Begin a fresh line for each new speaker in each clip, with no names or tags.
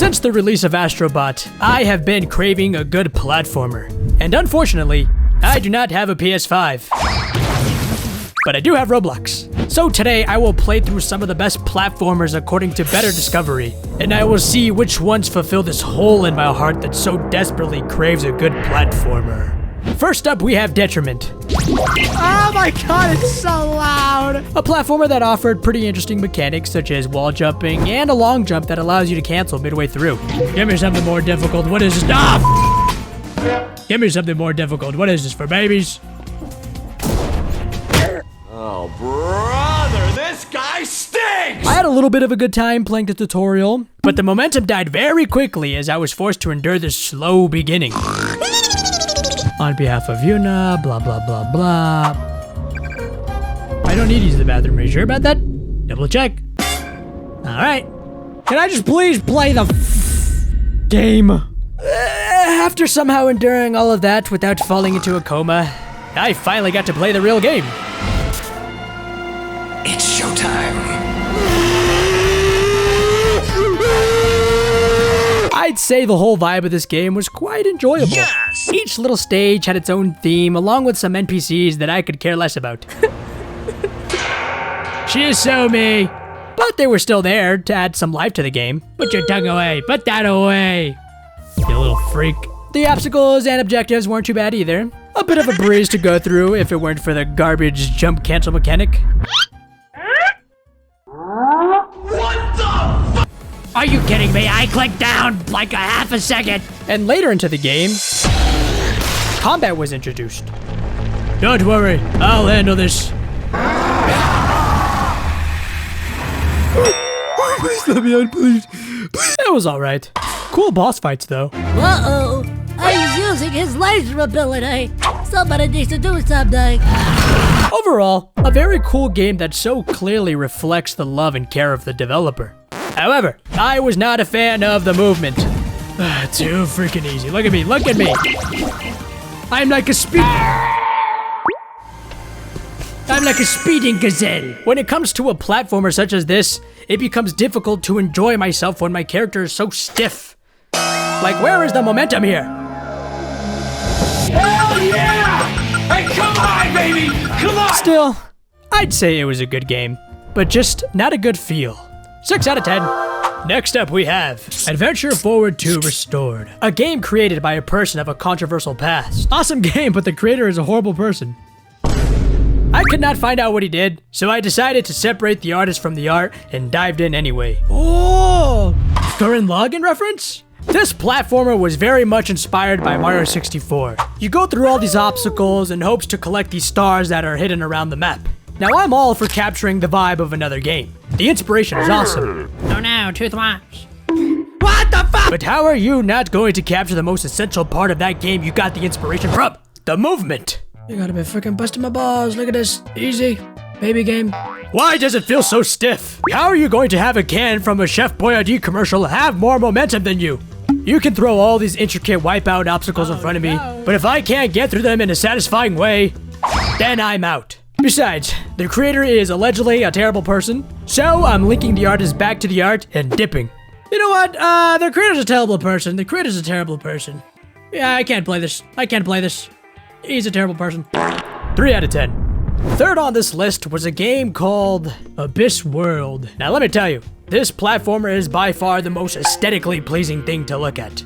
Since the release of Astro Bot, I have been craving a good platformer. And unfortunately, I do not have a PS5. But I do have Roblox. So today I will play through some of the best platformers according to better discovery, and I will see which ones fulfill this hole in my heart that so desperately craves a good platformer. First up, we have Detriment. Oh my god, it's so loud! A platformer that offered pretty interesting mechanics such as wall jumping and a long jump that allows you to cancel midway through. Give me something more difficult. What is this? Ah! Give me something more difficult. What is this, for babies?
Oh, brother, this guy stinks!
I had a little bit of a good time playing the tutorial, but the momentum died very quickly as I was forced to endure this slow beginning. On behalf of Yuna, blah, blah, blah, blah. I don't need to use the bathroom. Are you sure about that? Double check. Alright. Can I just please play the game? After somehow enduring all of that without falling into a coma, I finally got to play the real game.
It's showtime.
I'd say the whole vibe of this game was quite enjoyable.
Yes!
Each little stage had its own theme, along with some NPCs that I could care less about. She's so me. But they were still there to add some life to the game. Put your tongue away. Put that away. You little freak. The obstacles and objectives weren't too bad either. A bit of a breeze to go through if it weren't for the garbage jump cancel mechanic.
What the f-
Are you kidding me? I clicked down like a half a second. And later into the game, combat was introduced. Don't worry, I'll handle this. Please let me out, please. It was alright. Cool boss fights though.
Uh-oh, he's using his laser ability. Somebody needs to do something.
Overall, a very cool game that so clearly reflects the love and care of the developer. However, I was not a fan of the movement. Too freaking easy. Look at me, look at me. I'm like a speeding gazelle. When it comes to a platformer such as this, it becomes difficult to enjoy myself when my character is so stiff. Like, where is the momentum here?
Hell yeah! Hey, come on, baby! Come on!
Still, I'd say it was a good game, but just not a good feel. 6 out of 10. Next up we have Adventure Forward 2 Restored, a game created by a person of a controversial past. Awesome game, but the creator is a horrible person. I could not find out what he did, so I decided to separate the artist from the art and dived in anyway. Oh! Gurren Lagann reference? This platformer was very much inspired by Mario 64. You go through all these obstacles in hopes to collect these stars that are hidden around the map. Now I'm all for capturing the vibe of another game. The inspiration is awesome.
Oh no, tooth wash.
What the fuck? But how are you not going to capture the most essential part of that game you got the inspiration from? The movement. You gotta be freaking busting my balls. Look at this. Easy. Baby game. Why does it feel so stiff? How are you going to have a can from a Chef Boyardee commercial have more momentum than you? You can throw all these intricate wipeout obstacles in front of me, but if I can't get through them in a satisfying way, then I'm out. Besides, the creator is allegedly a terrible person, so I'm linking the artist back to the art and dipping. You know what? The creator's a terrible person. The creator's a terrible person. Yeah, I can't play this. I can't play this. He's a terrible person. 3 out of 10. Third on this list was a game called Abyss World. Now let me tell you, this platformer is by far the most aesthetically pleasing thing to look at.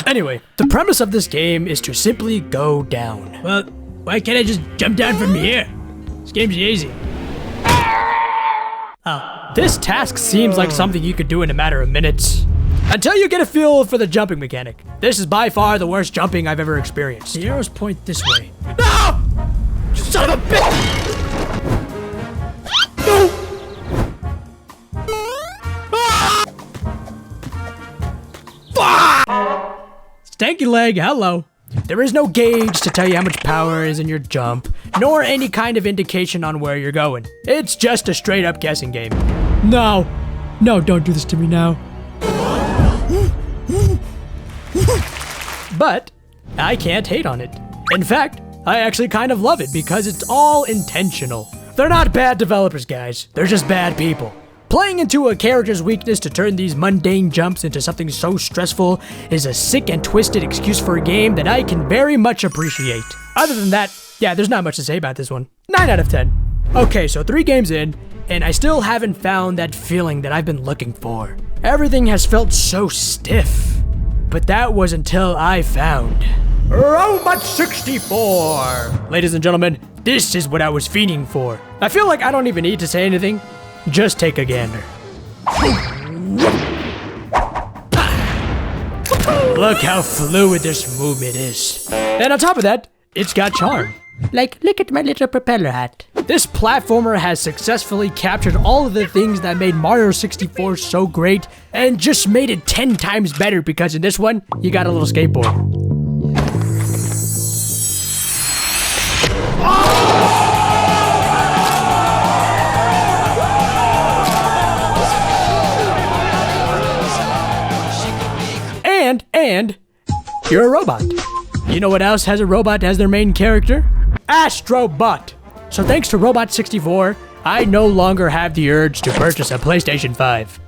Anyway, the premise of this game is to simply go down. Well, why can't I just jump down from here? This game's easy. Oh, this task seems like something you could do in a matter of minutes. Until you get a feel for the jumping mechanic. This is by far the worst jumping I've ever experienced. The arrows point this way. No! Son of a bitch! No! Ah! Stanky leg, hello. There is no gauge to tell you how much power is in your jump, nor any kind of indication on where you're going. It's just a straight up guessing game. No. No, don't do this to me now. But I can't hate on it. In fact, I actually kind of love it because it's all intentional. They're not bad developers, guys. They're just bad people. Playing into a character's weakness to turn these mundane jumps into something so stressful is a sick and twisted excuse for a game that I can very much appreciate. Other than that, yeah, there's not much to say about this one. 9 out of 10. Okay, so 3 games in, and I still haven't found that feeling that I've been looking for. Everything has felt so stiff. But that was until I found Robot 64! Ladies and gentlemen, this is what I was fiending for. I feel like I don't even need to say anything. Just take a gander. Look how fluid this movement is. And on top of that, it's got charm. Like, look at my little propeller hat. This platformer has successfully captured all of the things that made Mario 64 so great and just made it 10 times better because in this one, you got a little skateboard. And you're a robot. You know what else has a robot as their main character? Astro Bot. So thanks to Robot 64, I no longer have the urge to purchase a PlayStation 5.